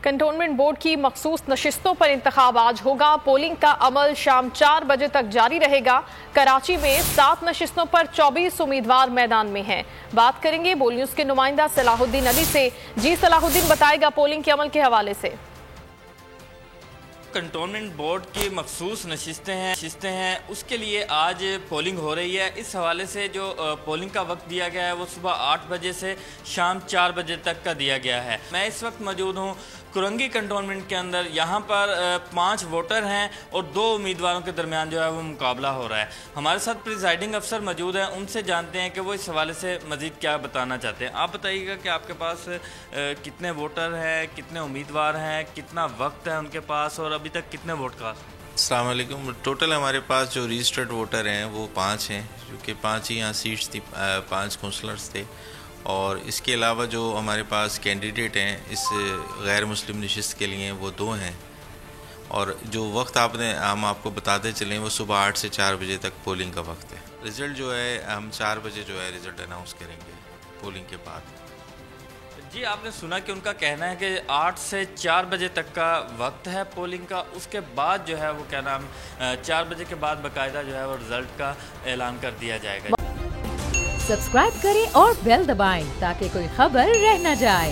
Cantonment board की मखसूस नशिस्तों पर इंतखाब आज होगा। पोलिंग का अमल शाम 4 बजे तक जारी रहेगा। कराची में 7 नशिस्तों पर 24 उम्मीदवार मैदान में हैं। बात करेंगे बोल न्यूज के नुमाइंदा सलाहुद्दीन अली से। जी सलाहुद्दीन, बताएगा पोलिंग के अमल के हवाले से। कंटोनमेंट बोर्ड की मखसूस नशिस्तें हैं उसके लिए आज पोलिंग हो रही है। इस हवाले से जो पोलिंग का वक्त दिया गया है वो सुबह 8 बजे से शाम 4 बजे तक का दिया गया है। मैं इस वक्त मौजूद हूँ कुरंगी कंटोनमेंट के अंदर। यहाँ पर 5 वोटर हैं और 2 उम्मीदवारों के दरमियान जो है वो मुकाबला हो रहा है। हमारे साथ प्रिजाइडिंग अफसर मौजूद हैं, उनसे जानते हैं कि वो इस हवाले से मज़ीद क्या बताना चाहते हैं। आप बताइएगा कि आपके पास कितने वोटर हैं, कितने उम्मीदवार हैं, कितना वक्त है उनके पास और अभी तक कितने वोट कास्ट? अस्सलाम वालेकुम। टोटल हमारे पास जो रजिस्टर्ड वोटर हैं वो 5 हैं, क्योंकि 5 ही यहाँ सीट्स थी, 5 काउंसलर्स थे। और इसके अलावा जो हमारे पास कैंडिडेट हैं इस गैर मुस्लिम नशिस्त के लिए वो 2 हैं। और जो वक्त हम आपको बताते चलें वो सुबह 8 से 4 बजे तक पोलिंग का वक्त है। रिज़ल्ट जो है हम 4 बजे जो है रिज़ल्ट अनाउंस करेंगे पोलिंग के बाद। जी, आपने सुना कि उनका कहना है कि 8 से 4 बजे तक का वक्त है पोलिंग का। उसके बाद जो है वो 4 बजे के बाद बाकायदा जो है वो रिज़ल्ट का ऐलान कर दिया जाएगा। सब्सक्राइब करें और बेल दबाएं ताकि कोई खबर रह न जाए।